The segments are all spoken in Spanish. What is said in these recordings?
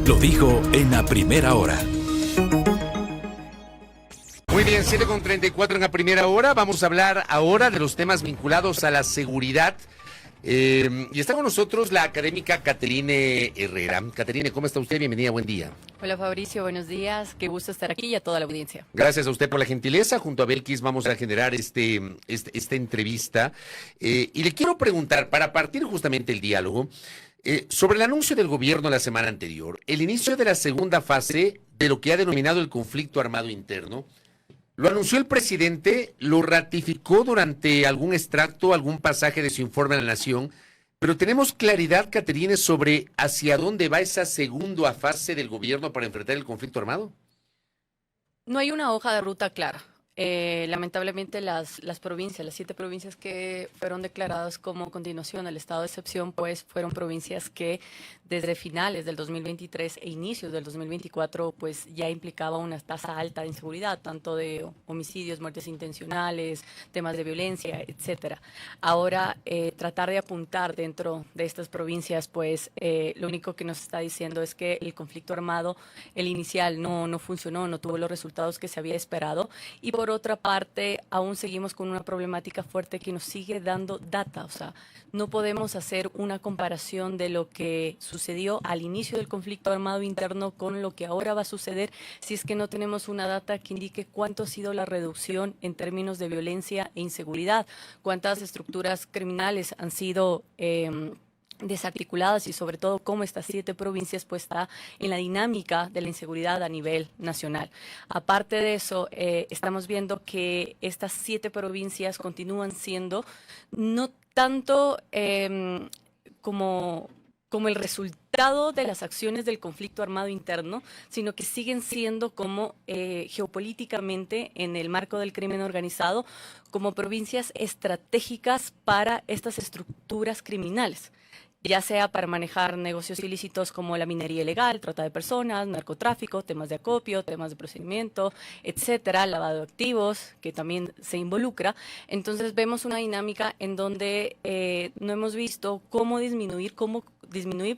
Lo dijo en la primera hora. Muy bien, 7:34 en la primera hora. Vamos a hablar ahora de los temas vinculados a la seguridad. Y está con nosotros la académica Caterine Herrera. Caterine, ¿cómo está usted? Bienvenida, buen día. Hola Fabricio, buenos días. Qué gusto estar aquí y a toda la audiencia. Gracias a usted por la gentileza. Junto a Belkis vamos a generar esta entrevista. Y le quiero preguntar, para partir justamente el diálogo, sobre el anuncio del gobierno la semana anterior, el inicio de la segunda fase de lo que ha denominado el conflicto armado interno. Lo anunció el presidente, lo ratificó durante algún extracto, algún pasaje de su informe a la Nación, pero ¿tenemos claridad, Caterine, sobre hacia dónde va esa segunda fase del gobierno para enfrentar el conflicto armado? No hay una hoja de ruta clara. Lamentablemente las provincias, las 7 provincias que fueron declaradas como continuación al estado de excepción, pues fueron provincias que desde finales del 2023 e inicios del 2024, pues ya implicaba una tasa alta de inseguridad, tanto de homicidios, muertes intencionales, temas de violencia, etcétera. Ahora, tratar de apuntar dentro de estas provincias, pues lo único que nos está diciendo es que el conflicto armado, el inicial, no funcionó, no tuvo los resultados que se había esperado. Y por otra parte, aún seguimos con una problemática fuerte que nos sigue dando data. O sea, no podemos hacer una comparación de lo que sucedió al inicio del conflicto armado interno con lo que ahora va a suceder si es que no tenemos una data que indique cuánto ha sido la reducción en términos de violencia e inseguridad, cuántas estructuras criminales han sido desarticuladas y sobre todo cómo estas 7 provincias pues está en la dinámica de la inseguridad a nivel nacional. Aparte de eso, estamos viendo que estas 7 provincias continúan siendo no tanto como el resultado de las acciones del conflicto armado interno, sino que siguen siendo como geopolíticamente en el marco del crimen organizado, como provincias estratégicas para estas estructuras criminales, ya sea para manejar negocios ilícitos como la minería ilegal, trata de personas, narcotráfico, temas de acopio, temas de procedimiento, etcétera, lavado de activos, que también se involucra. Entonces vemos una dinámica en donde no hemos visto cómo disminuir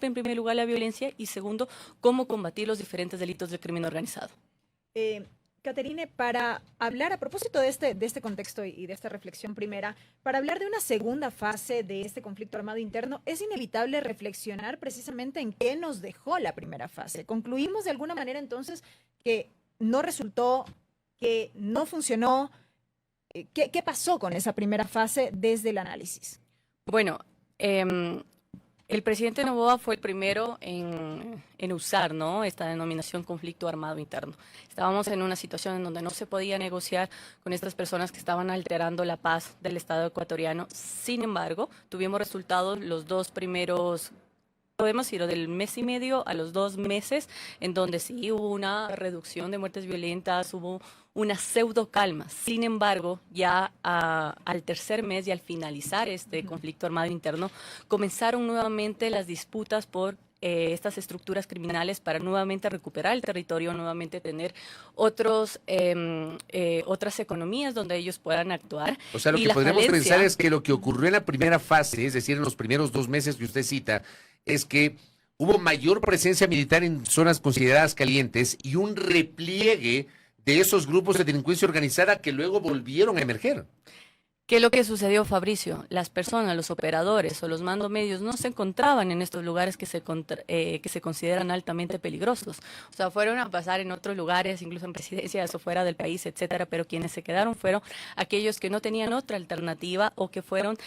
en primer lugar la violencia y segundo, cómo combatir los diferentes delitos del crimen organizado. Caterine, para hablar a propósito de este contexto y de esta reflexión primera, para hablar de una segunda fase de este conflicto armado interno, es inevitable reflexionar precisamente en qué nos dejó la primera fase. Concluimos de alguna manera entonces que no resultó, que no funcionó. ¿Qué pasó con esa primera fase desde el análisis? Bueno, el presidente Noboa fue el primero en usar, ¿no?, esta denominación conflicto armado interno. Estábamos en una situación en donde no se podía negociar con estas personas que estaban alterando la paz del Estado ecuatoriano. Sin embargo, tuvimos resultados los 2 primeros, podemos ir del mes y medio a los 2 meses, en donde sí hubo una reducción de muertes violentas, hubo una pseudo calma. Sin embargo, ya al tercer mes y al finalizar este conflicto armado interno, comenzaron nuevamente las disputas por estas estructuras criminales para nuevamente recuperar el territorio, nuevamente tener otras economías donde ellos puedan actuar. O sea, lo que podríamos pensar es que lo que ocurrió en la primera fase, es decir, en los primeros 2 meses que usted cita, es que hubo mayor presencia militar en zonas consideradas calientes y un repliegue de esos grupos de delincuencia organizada que luego volvieron a emerger. ¿Qué es lo que sucedió, Fabricio? Las personas, los operadores o los mandos medios no se encontraban en estos lugares que se consideran altamente peligrosos. O sea, fueron a pasar en otros lugares, incluso en presidencias o fuera del país, etcétera, pero quienes se quedaron fueron aquellos que no tenían otra alternativa o que fueron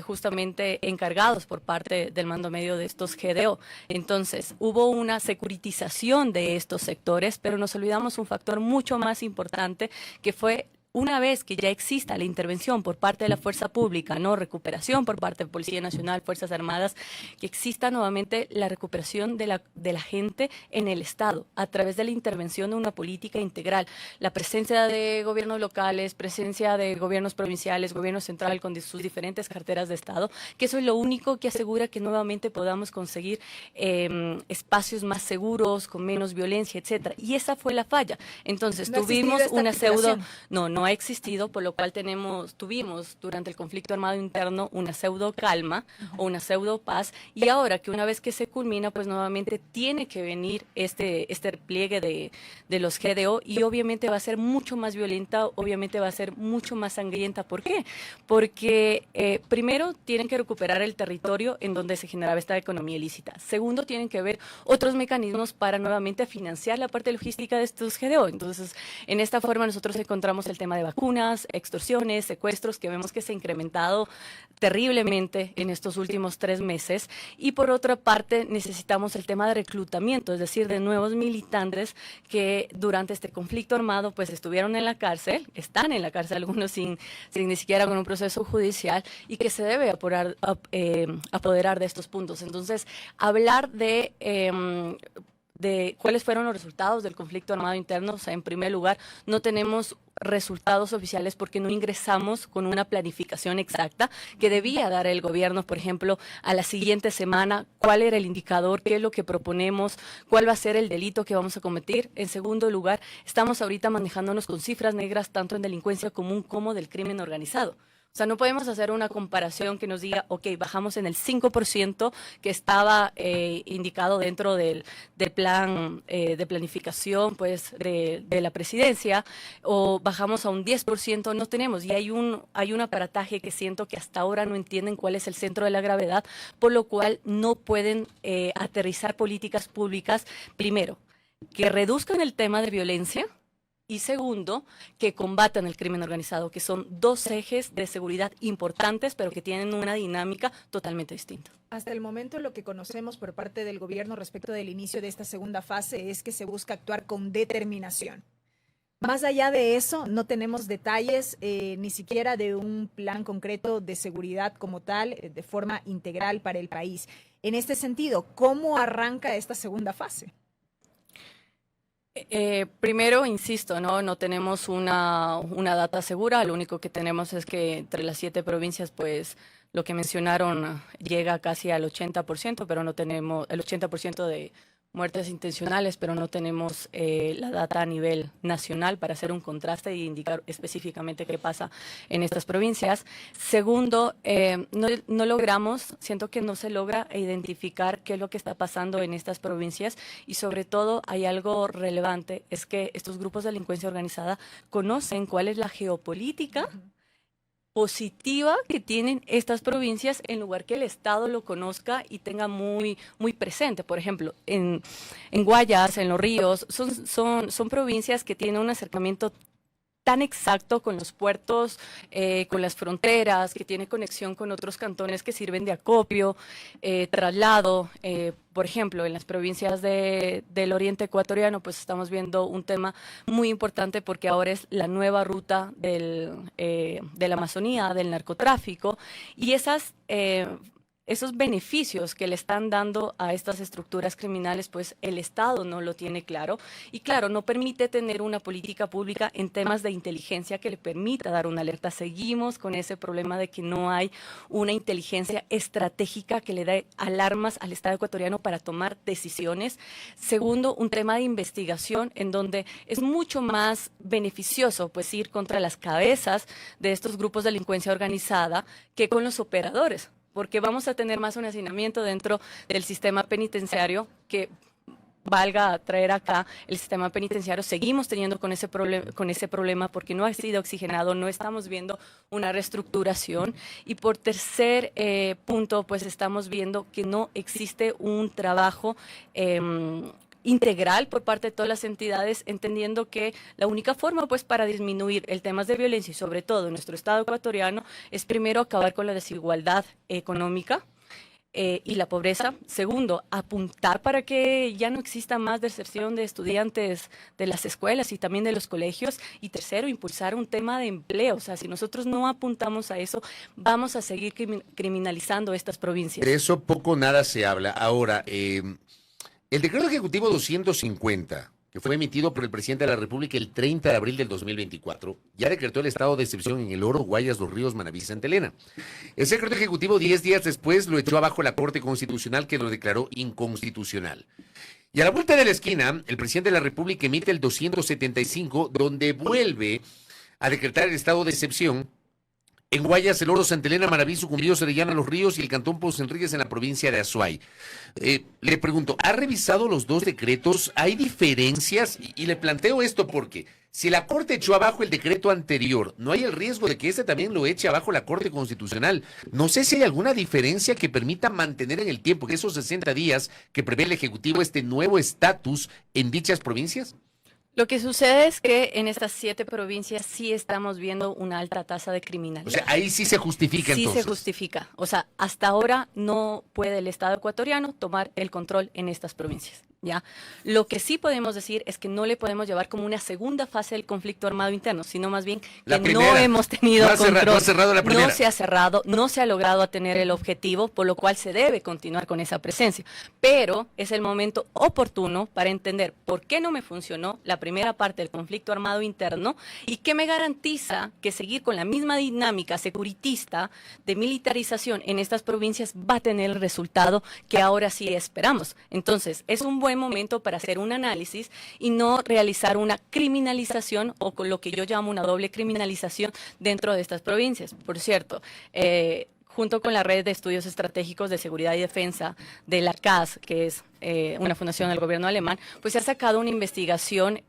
justamente encargados por parte del mando medio de estos GDO. Entonces, hubo una securitización de estos sectores, pero nos olvidamos un factor mucho más importante, que fue una vez que ya exista la intervención por parte de la fuerza pública, no recuperación por parte de Policía Nacional, Fuerzas Armadas, que exista nuevamente la recuperación de la gente en el Estado a través de la intervención de una política integral, la presencia de gobiernos locales, presencia de gobiernos provinciales, gobierno central con sus diferentes carteras de Estado, que eso es lo único que asegura que nuevamente podamos conseguir espacios más seguros, con menos violencia, etcétera. Y esa fue la falla. Entonces, tuvimos una pseudo... No no ha existido, por lo cual tuvimos durante el conflicto armado interno una pseudo calma o una pseudo paz, y ahora que una vez que se culmina, pues nuevamente tiene que venir este repliegue de los GDO, y obviamente va a ser mucho más violenta, obviamente va a ser mucho más sangrienta. ¿Por qué? Porque primero tienen que recuperar el territorio en donde se generaba esta economía ilícita. Segundo, tienen que ver otros mecanismos para nuevamente financiar la parte logística de estos GDO. Entonces, en esta forma nosotros encontramos el tema de vacunas, extorsiones, secuestros, que vemos que se ha incrementado terriblemente en estos últimos 3 meses. Y por otra parte, necesitamos el tema de reclutamiento, es decir, de nuevos militantes que durante este conflicto armado pues estuvieron en la cárcel, están en la cárcel algunos sin ni siquiera con un proceso judicial, y que se debe apoderar de estos puntos. Entonces, hablar de cuáles fueron los resultados del conflicto armado interno. O sea, en primer lugar, no tenemos resultados oficiales porque no ingresamos con una planificación exacta que debía dar el gobierno, por ejemplo, a la siguiente semana, cuál era el indicador, qué es lo que proponemos, cuál va a ser el delito que vamos a cometer. En segundo lugar, estamos ahorita manejándonos con cifras negras tanto en delincuencia común como del crimen organizado. O sea, no podemos hacer una comparación que nos diga, ok, bajamos en el 5% que estaba indicado dentro del plan de planificación pues, de la presidencia, o bajamos a un 10%, no tenemos. Y hay un aparataje que siento que hasta ahora no entienden cuál es el centro de la gravedad, por lo cual no pueden aterrizar políticas públicas, primero, que reduzcan el tema de violencia, y segundo, que combatan el crimen organizado, que son 2 ejes de seguridad importantes, pero que tienen una dinámica totalmente distinta. Hasta el momento, lo que conocemos por parte del gobierno respecto del inicio de esta segunda fase es que se busca actuar con determinación. Más allá de eso, no tenemos detalles ni siquiera de un plan concreto de seguridad como tal, de forma integral para el país. En este sentido, ¿cómo arranca esta segunda fase? Primero, insisto, no tenemos una data segura. Lo único que tenemos es que entre las 7 provincias, pues lo que mencionaron llega casi al 80%, pero no tenemos el 80% de muertes intencionales, pero no tenemos la data a nivel nacional para hacer un contraste e indicar específicamente qué pasa en estas provincias. Segundo, no logramos, siento que no se logra identificar qué es lo que está pasando en estas provincias, y sobre todo hay algo relevante, es que estos grupos de delincuencia organizada conocen cuál es la geopolítica positiva que tienen estas provincias, en lugar que el Estado lo conozca y tenga muy presente. Por ejemplo, en Guayas, en Los Ríos, son provincias que tienen un acercamiento tan exacto con los puertos, con las fronteras, que tiene conexión con otros cantones que sirven de acopio, traslado. Por ejemplo, en las provincias del oriente ecuatoriano, pues estamos viendo un tema muy importante, porque ahora es la nueva ruta de la Amazonía, del narcotráfico, y esos beneficios que le están dando a estas estructuras criminales, pues el Estado no lo tiene claro, y claro, no permite tener una política pública en temas de inteligencia que le permita dar una alerta. Seguimos con ese problema de que no hay una inteligencia estratégica que le dé alarmas al Estado ecuatoriano para tomar decisiones. Segundo, un tema de investigación en donde es mucho más beneficioso pues ir contra las cabezas de estos grupos de delincuencia organizada que con los operadores, porque vamos a tener más un hacinamiento dentro del sistema penitenciario que valga traer acá. El sistema penitenciario seguimos teniendo con ese problema porque no ha sido oxigenado, no estamos viendo una reestructuración. Y por tercer punto, pues estamos viendo que no existe un trabajo integral por parte de todas las entidades, entendiendo que la única forma pues para disminuir el tema de violencia, y sobre todo en nuestro estado ecuatoriano, es primero acabar con la desigualdad económica y la pobreza. Segundo, apuntar para que ya no exista más deserción de estudiantes de las escuelas y también de los colegios. Y tercero, impulsar un tema de empleo. O sea, si nosotros no apuntamos a eso, vamos a seguir criminalizando estas provincias. De eso poco nada se habla. Ahora, el decreto ejecutivo 250, que fue emitido por el presidente de la República el 30 de abril del 2024, ya decretó el estado de excepción en El Oro, Guayas, Los Ríos, Manabí y Santa Elena. Ese decreto ejecutivo 10 días después lo echó abajo la Corte Constitucional, que lo declaró inconstitucional. Y a la vuelta de la esquina, el presidente de la República emite el 275, donde vuelve a decretar el estado de excepción en Guayas, El Oro, Santa Elena, Maraví, Sucumbíos, Orellana, Los Ríos y el Cantón Ponce Enríquez en la provincia de Azuay. Le pregunto, ¿ha revisado los dos decretos? ¿Hay diferencias? Y le planteo esto porque si la Corte echó abajo el decreto anterior, ¿no hay el riesgo de que este también lo eche abajo la Corte Constitucional? No sé si hay alguna diferencia que permita mantener en el tiempo, que esos 60 días que prevé el Ejecutivo, este nuevo estatus en dichas provincias. Lo que sucede es que en estas 7 provincias sí estamos viendo una alta tasa de criminalidad. O sea, ahí sí se justifica Sí entonces. se justifica. O sea, hasta ahora no puede el Estado ecuatoriano tomar el control en estas provincias. ¿Ya? Lo que sí podemos decir es que no le podemos llevar como una segunda fase del conflicto armado interno, sino más bien que no hemos tenido control. No ha cerrado la primera. No se ha cerrado, no se ha logrado tener el objetivo, por lo cual se debe continuar con esa presencia. Pero es el momento oportuno para entender por qué no me funcionó la primera parte del conflicto armado interno y qué me garantiza que seguir con la misma dinámica securitista de militarización en estas provincias va a tener el resultado que ahora sí esperamos. Entonces, es un buen momento para hacer un análisis y no realizar una criminalización o con lo que yo llamo una doble criminalización dentro de estas provincias. Por cierto, junto con la Red de Estudios Estratégicos de Seguridad y Defensa de la CAS, que es una fundación del gobierno alemán, pues se ha sacado una investigación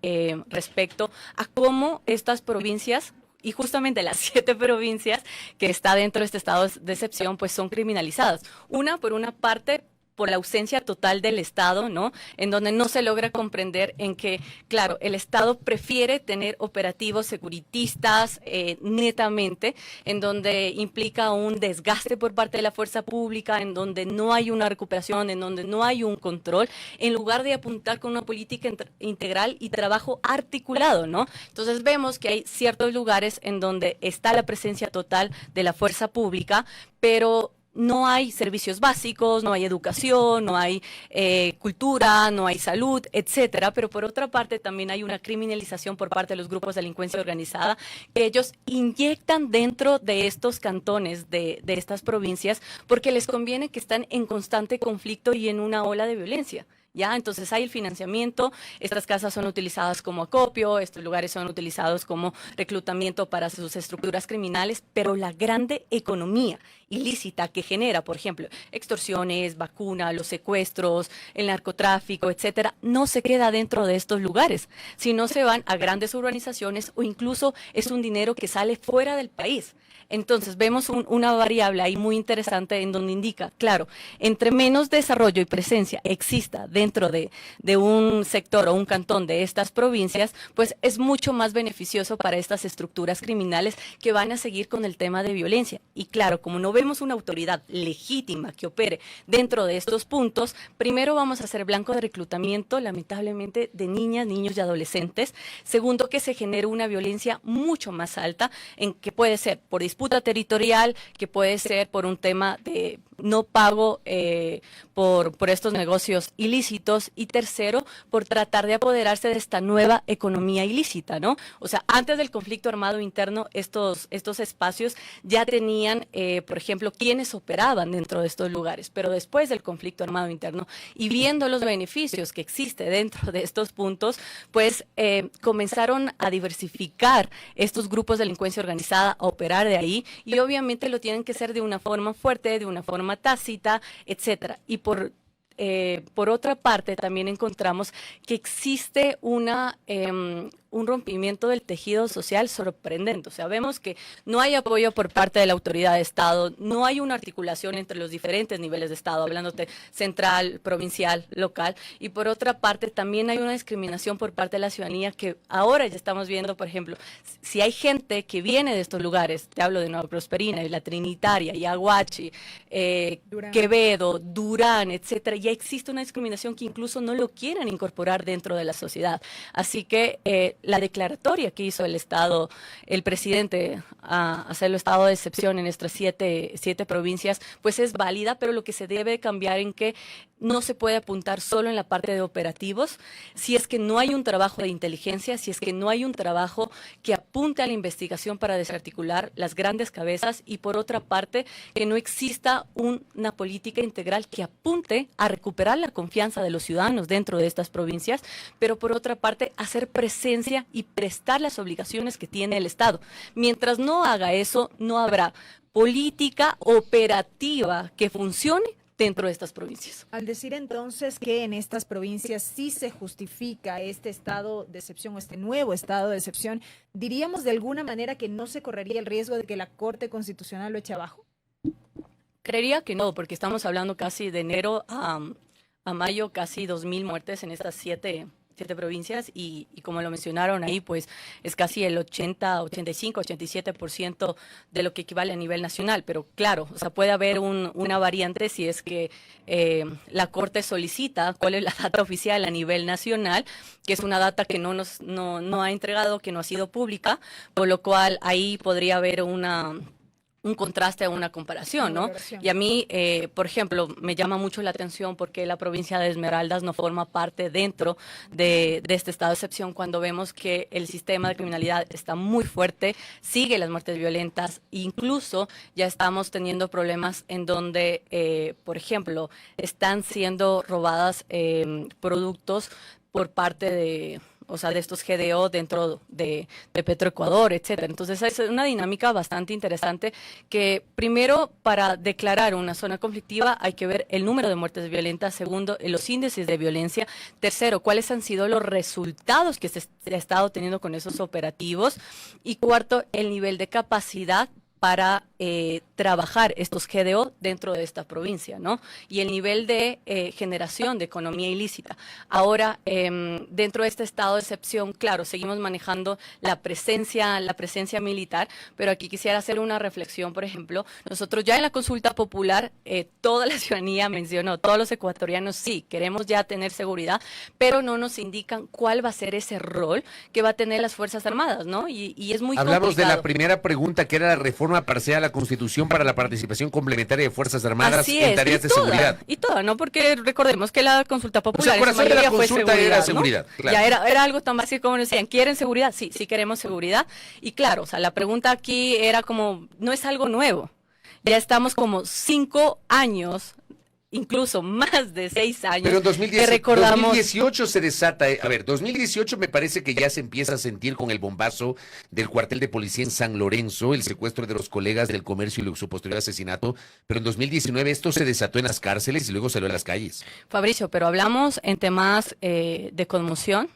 respecto a cómo estas provincias y justamente las 7 provincias que está dentro de este estado de excepción, pues son criminalizadas. Una, por una parte, por la ausencia total del Estado, ¿no? En donde no se logra comprender en que, claro, el Estado prefiere tener operativos securitistas netamente, en donde implica un desgaste por parte de la fuerza pública, en donde no hay una recuperación, en donde no hay un control, en lugar de apuntar con una política integral y trabajo articulado, ¿no? Entonces vemos que hay ciertos lugares en donde está la presencia total de la fuerza pública, pero no hay servicios básicos, no hay educación, no hay cultura, no hay salud, etcétera. Pero por otra parte también hay una criminalización por parte de los grupos de delincuencia organizada que ellos inyectan dentro de estos cantones, de estas provincias, porque les conviene que están en constante conflicto y en una ola de violencia. ¿Ya? Entonces hay el financiamiento, estas casas son utilizadas como acopio, estos lugares son utilizados como reclutamiento para sus estructuras criminales, pero la grande economía ilícita que genera, por ejemplo, extorsiones, vacuna, los secuestros, el narcotráfico, etcétera, no se queda dentro de estos lugares, sino se van a grandes urbanizaciones o incluso es un dinero que sale fuera del país. Entonces vemos una variable ahí muy interesante en donde indica, claro, entre menos desarrollo y presencia exista dentro de un sector o un cantón de estas provincias, pues es mucho más beneficioso para estas estructuras criminales que van a seguir con el tema de violencia. Y claro, como no vemos una autoridad legítima que opere dentro de estos puntos, primero vamos a ser blanco de reclutamiento, lamentablemente, de niñas, niños y adolescentes. Segundo, que se genere una violencia mucho más alta, en que puede ser por disputa territorial, que puede ser por un tema de no pago por estos negocios ilícitos, y tercero, por tratar de apoderarse de esta nueva economía ilícita, ¿no? O sea, antes del conflicto armado interno, estos espacios ya tenían, por ejemplo, quienes operaban dentro de estos lugares, pero después del conflicto armado interno y viendo los beneficios que existe dentro de estos puntos, pues comenzaron a diversificar estos grupos de delincuencia organizada, a operar de ahí, y obviamente lo tienen que hacer de una forma fuerte, de una forma tácita, etcétera. Y por otra parte, también encontramos que existe un rompimiento del tejido social sorprendente. O sea, vemos que no hay apoyo por parte de la autoridad de Estado, no hay una articulación entre los diferentes niveles de Estado, hablándote central, provincial, local, y por otra parte también hay una discriminación por parte de la ciudadanía que ahora ya estamos viendo. Por ejemplo, si hay gente que viene de estos lugares, te hablo de Nueva Prosperina, La Trinitaria, Yaguachi, Quevedo, Durán, etcétera, ya existe una discriminación que incluso no lo quieren incorporar dentro de la sociedad. Así que la declaratoria que hizo el Estado, el presidente, a hacerlo estado de excepción en nuestras siete provincias, pues es válida, pero lo que se debe cambiar en que no se puede apuntar solo en la parte de operativos si es que no hay un trabajo de inteligencia, si es que no hay un trabajo que apunte a la investigación para desarticular las grandes cabezas y por otra parte que no exista una política integral que apunte a recuperar la confianza de los ciudadanos dentro de estas provincias, pero por otra parte hacer presencia y prestar las obligaciones que tiene el Estado. Mientras no haga eso, no habrá política operativa que funcione dentro de estas provincias. Al decir entonces que en estas provincias sí se justifica este estado de excepción o este nuevo estado de excepción, ¿diríamos de alguna manera que no se correría el riesgo de que la Corte Constitucional lo eche abajo? Creería que no, porque estamos hablando casi de enero a mayo, casi 2.000 muertes en estas siete provincias y como lo mencionaron ahí, pues es casi el 85, 87% de lo que equivale a nivel nacional, pero claro, o sea, puede haber una variante si es que la Corte solicita cuál es la data oficial a nivel nacional, que es una data que no ha entregado, que no ha sido pública, por lo cual ahí podría haber un contraste o una comparación, ¿no? Y a mí, por ejemplo, me llama mucho la atención porque la provincia de Esmeraldas no forma parte dentro de este estado de excepción cuando vemos que el sistema de criminalidad está muy fuerte, sigue las muertes violentas, incluso ya estamos teniendo problemas en donde, por ejemplo, están siendo robadas productos por parte de estos GDO dentro de Petroecuador, etcétera. Entonces es una dinámica bastante interesante que primero para declarar una zona conflictiva hay que ver el número de muertes violentas, segundo los índices de violencia, tercero cuáles han sido los resultados que se ha estado teniendo con esos operativos y cuarto el nivel de capacidad para trabajar estos GDO dentro de esta provincia, ¿no? Y el nivel de generación de economía ilícita. Ahora, dentro de este estado de excepción, claro, seguimos manejando la presencia militar, pero aquí quisiera hacer una reflexión, por ejemplo, nosotros ya en la consulta popular, toda la ciudadanía mencionó, todos los ecuatorianos sí, queremos ya tener seguridad, pero no nos indican cuál va a ser ese rol que va a tener las Fuerzas Armadas, ¿no? Y es muy Hablamos complicado. de la primera pregunta, que era la reforma parcial a la Constitución para la participación complementaria de Fuerzas Armadas en tareas de seguridad. Y toda, ¿no? Porque recordemos que la consulta popular el corazón de la consulta era seguridad, ¿no? claro. Ya era algo tan básico como decían, ¿quieren seguridad? Sí, sí queremos seguridad. Y claro, o sea, la pregunta aquí era como, no es algo nuevo. Ya estamos como 5 años, incluso más de 6 años. Pero en 2010, recordamos... 2018 se desata, 2018 me parece que ya se empieza a sentir con el bombazo del cuartel de policía en San Lorenzo, el secuestro de los colegas del comercio y su posterior asesinato, pero en 2019 esto se desató en las cárceles y luego salió a las calles. Fabricio, pero hablamos en temas de conmoción,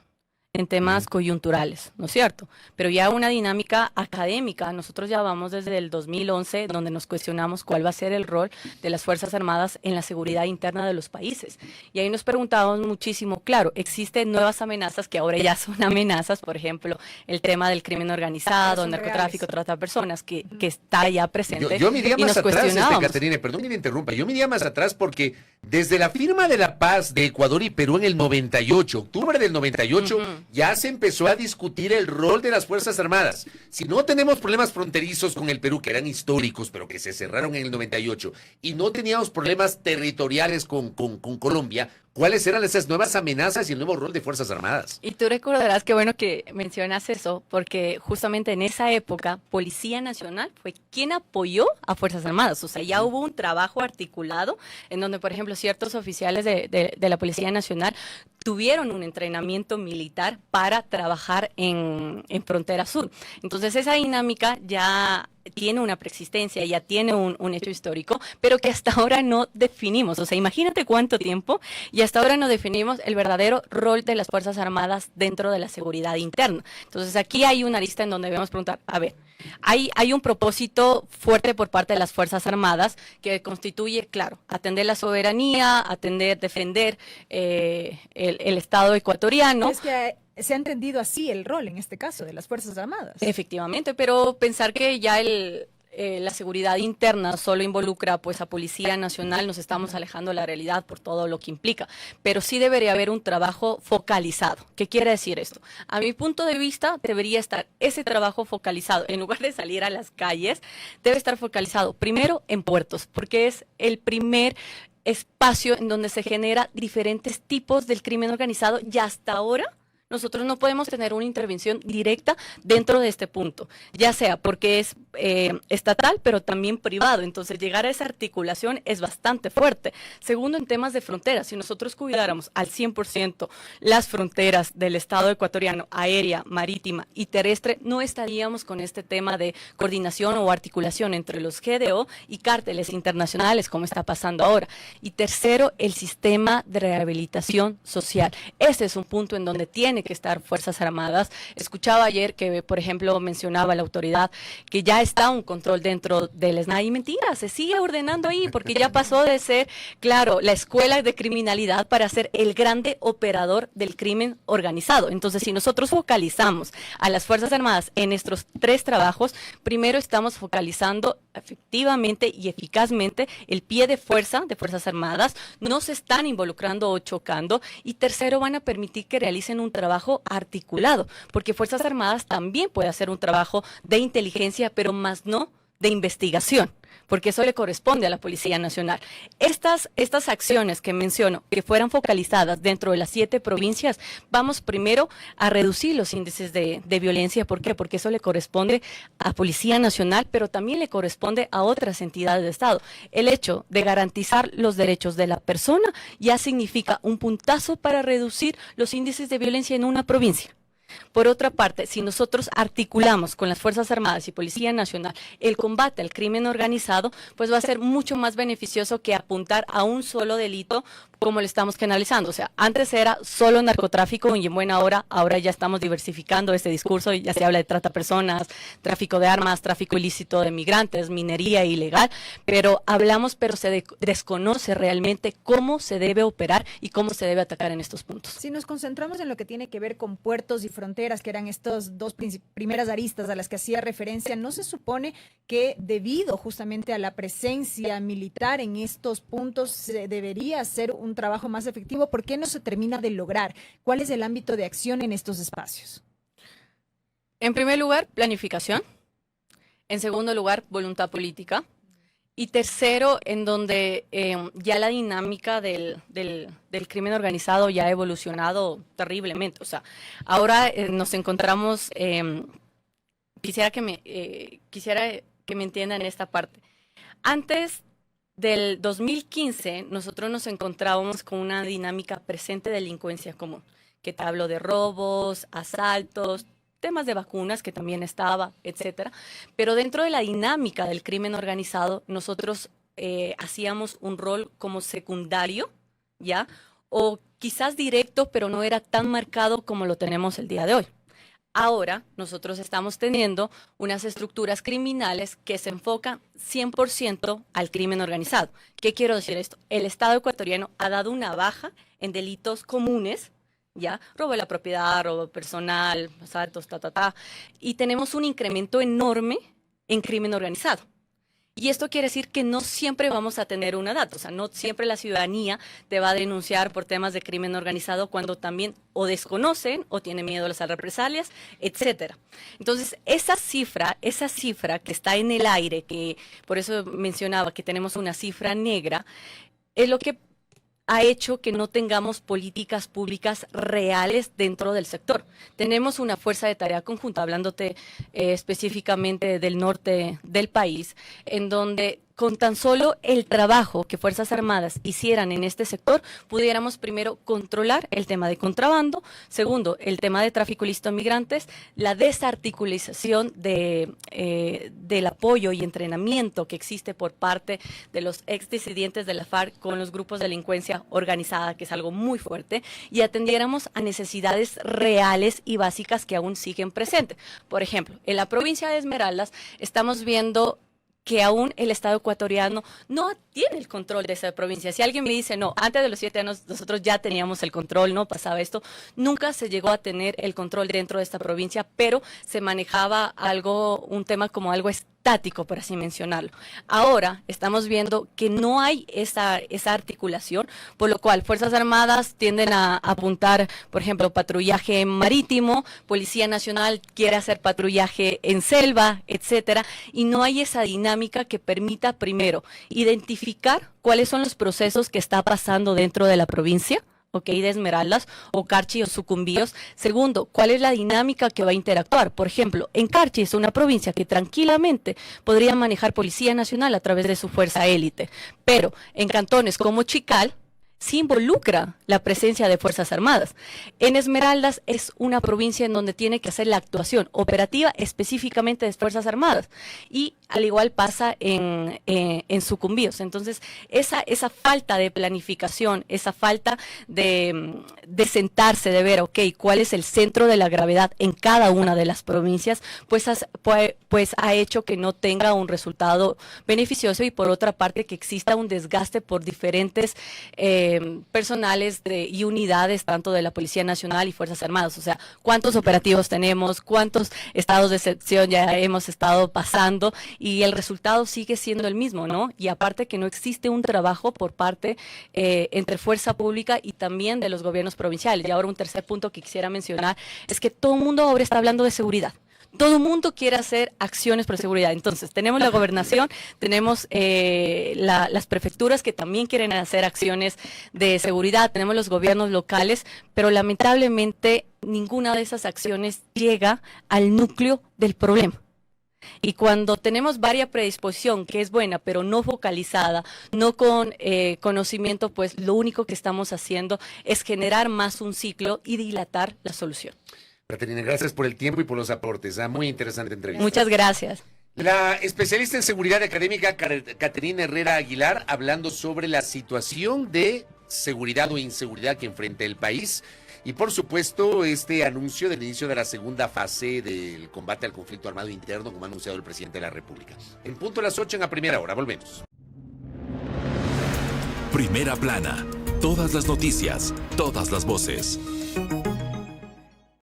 en temas coyunturales, ¿no es cierto? Pero ya una dinámica académica, nosotros ya vamos desde el 2011, donde nos cuestionamos cuál va a ser el rol de las Fuerzas Armadas en la seguridad interna de los países. Y ahí nos preguntábamos muchísimo, claro, existen nuevas amenazas que ahora ya son amenazas, por ejemplo, el tema del crimen organizado, el narcotráfico, trata de personas, que está ya presente. Yo me iría más atrás, Caterine, perdón que me interrumpa, yo me iría más atrás porque desde la firma de la paz de Ecuador y Perú en el 98, octubre del 98, ya se empezó a discutir el rol de las Fuerzas Armadas. Si no tenemos problemas fronterizos con el Perú, que eran históricos, pero que se cerraron en el 98, y no teníamos problemas territoriales con Colombia, ¿cuáles eran esas nuevas amenazas y el nuevo rol de Fuerzas Armadas? Y tú recordarás que bueno que mencionas eso, porque justamente en esa época Policía Nacional fue quien apoyó a Fuerzas Armadas. O sea, ya hubo un trabajo articulado en donde, por ejemplo, ciertos oficiales de la Policía Nacional tuvieron un entrenamiento militar para trabajar en Frontera Sur. Entonces esa dinámica ya tiene una preexistencia, ya tiene un hecho histórico, pero que hasta ahora no definimos. O sea, imagínate cuánto tiempo y hasta ahora no definimos el verdadero rol de las Fuerzas Armadas dentro de la seguridad interna. Entonces aquí hay una lista en donde debemos preguntar, a ver, hay un propósito fuerte por parte de las Fuerzas Armadas que constituye, claro, atender la soberanía, defender el Estado ecuatoriano. Es que se ha entendido así el rol, en este caso, de las Fuerzas Armadas. Efectivamente, pero pensar que ya la seguridad interna solo involucra pues a Policía Nacional, nos estamos alejando de la realidad por todo lo que implica, pero sí debería haber un trabajo focalizado. ¿Qué quiere decir esto? A mi punto de vista debería estar ese trabajo focalizado, en lugar de salir a las calles, debe estar focalizado primero en puertos, porque es el primer espacio en donde se genera diferentes tipos del crimen organizado y hasta ahora nosotros no podemos tener una intervención directa dentro de este punto, ya sea porque es estatal, pero también privado. Entonces, llegar a esa articulación es bastante fuerte. Segundo, en temas de fronteras, si nosotros cuidáramos al 100% las fronteras del Estado ecuatoriano, aérea, marítima y terrestre, no estaríamos con este tema de coordinación o articulación entre los GDO y cárteles internacionales, como está pasando ahora. Y tercero, el sistema de rehabilitación social. Ese es un punto en donde tiene que estar Fuerzas Armadas. Escuchaba ayer que, por ejemplo, mencionaba la autoridad que ya está un control dentro del SNAI. Y mentira, se sigue ordenando ahí porque ya pasó de ser, claro, la escuela de criminalidad para ser el grande operador del crimen organizado. Entonces, si nosotros focalizamos a las Fuerzas Armadas en estos 3 trabajos, primero estamos focalizando efectivamente y eficazmente el pie de fuerza de Fuerzas Armadas, no se están involucrando o chocando, y tercero, van a permitir que realicen un trabajo articulado, porque Fuerzas Armadas también puede hacer un trabajo de inteligencia, pero más no de investigación, porque eso le corresponde a la Policía Nacional. Estas acciones que menciono, que fueran focalizadas dentro de las 7 provincias, vamos primero a reducir los índices de violencia. ¿Por qué? Porque eso le corresponde a Policía Nacional, pero también le corresponde a otras entidades de Estado. El hecho de garantizar los derechos de la persona ya significa un puntazo para reducir los índices de violencia en una provincia. Por otra parte, si nosotros articulamos con las Fuerzas Armadas y Policía Nacional el combate al crimen organizado, pues va a ser mucho más beneficioso que apuntar a un solo delito como lo estamos canalizando. O sea, antes era solo narcotráfico y en buena hora, ahora ya estamos diversificando este discurso y ya se habla de trata de personas, tráfico de armas, tráfico ilícito de migrantes, minería ilegal, pero se desconoce realmente cómo se debe operar y cómo se debe atacar en estos puntos. Si nos concentramos en lo que tiene que ver con puertos y fronteras, que eran estas 2 primeras aristas a las que hacía referencia, ¿no se supone que debido justamente a la presencia militar en estos puntos se debería hacer un trabajo más efectivo? ¿Por qué no se termina de lograr? ¿Cuál es el ámbito de acción en estos espacios? En primer lugar, planificación. En segundo lugar, voluntad política. Y tercero, en donde ya la dinámica del crimen organizado ya ha evolucionado terriblemente. O sea, ahora nos encontramos, quisiera que me entiendan esta parte. Antes del 2015, nosotros nos encontrábamos con una dinámica presente de delincuencia común, que te hablo de robos, asaltos, temas de vacunas, que también estaba, etcétera. Pero dentro de la dinámica del crimen organizado, nosotros hacíamos un rol como secundario, ¿ya? O quizás directo, pero no era tan marcado como lo tenemos el día de hoy. Ahora nosotros estamos teniendo unas estructuras criminales que se enfocan 100% al crimen organizado. ¿Qué quiero decir esto? El Estado ecuatoriano ha dado una baja en delitos comunes, ¿ya? Robo de la propiedad, robo personal, asaltos, y tenemos un incremento enorme en crimen organizado. Y esto quiere decir que no siempre vamos a tener una data, o sea, no siempre la ciudadanía te va a denunciar por temas de crimen organizado cuando también o desconocen o tienen miedo a las represalias, etcétera. Entonces, esa cifra que está en el aire, que por eso mencionaba que tenemos una cifra negra, es lo que ha hecho que no tengamos políticas públicas reales dentro del sector. Tenemos una fuerza de tarea conjunta, hablándote específicamente del norte del país, en donde con tan solo el trabajo que Fuerzas Armadas hicieran en este sector, pudiéramos primero controlar el tema de contrabando, segundo, el tema de tráfico ilícito de migrantes, la desarticulización del apoyo y entrenamiento que existe por parte de los exdisidentes de la FARC con los grupos de delincuencia organizada, que es algo muy fuerte, y atendiéramos a necesidades reales y básicas que aún siguen presentes. Por ejemplo, en la provincia de Esmeraldas estamos viendo que aún el Estado ecuatoriano no tiene el control de esa provincia. Si alguien me dice, no, antes de los 7 años nosotros ya teníamos el control, no pasaba esto, nunca se llegó a tener el control dentro de esta provincia, pero se manejaba un tema como algo estático, por así mencionarlo. Ahora estamos viendo que no hay esa articulación, por lo cual Fuerzas Armadas tienden a apuntar, por ejemplo, patrullaje marítimo, Policía Nacional quiere hacer patrullaje en selva, etcétera, y no hay esa dinámica que permita, primero, identificar cuáles son los procesos que está pasando dentro de la provincia, de Esmeraldas, o Carchi o Sucumbíos. Segundo, ¿cuál es la dinámica que va a interactuar? Por ejemplo, en Carchi es una provincia que tranquilamente podría manejar Policía Nacional a través de su fuerza élite, pero en cantones como Chical sí involucra la presencia de Fuerzas Armadas. En Esmeraldas es una provincia en donde tiene que hacer la actuación operativa específicamente de Fuerzas Armadas, y al igual pasa en Sucumbíos. Entonces, esa falta de planificación, esa falta de sentarse, de ver, cuál es el centro de la gravedad en cada una de las provincias, pues ha hecho que no tenga un resultado beneficioso, y por otra parte que exista un desgaste por diferentes personales y unidades tanto de la Policía Nacional y Fuerzas Armadas. O sea, ¿cuántos operativos tenemos? ¿Cuántos estados de excepción ya hemos estado pasando? Y el resultado sigue siendo el mismo, ¿no? Y aparte que no existe un trabajo por parte entre fuerza pública y también de los gobiernos provinciales. Y ahora un tercer punto que quisiera mencionar es que todo el mundo ahora está hablando de seguridad. Todo el mundo quiere hacer acciones por seguridad. Entonces, tenemos la gobernación, tenemos las prefecturas que también quieren hacer acciones de seguridad, tenemos los gobiernos locales, pero lamentablemente ninguna de esas acciones llega al núcleo del problema. Y cuando tenemos varia predisposición, que es buena, pero no focalizada, no con conocimiento, pues lo único que estamos haciendo es generar más un ciclo y dilatar la solución. Caterina, gracias por el tiempo y por los aportes. Muy interesante entrevista. Muchas gracias. La especialista en seguridad académica Caterina Herrera Aguilar, hablando sobre la situación de seguridad o inseguridad que enfrenta el país, y por supuesto este anuncio del inicio de la segunda fase del combate al conflicto armado interno, como ha anunciado el presidente de la República. En punto a las 8 en A Primera Hora, volvemos. Primera Plana, todas las noticias, todas las voces.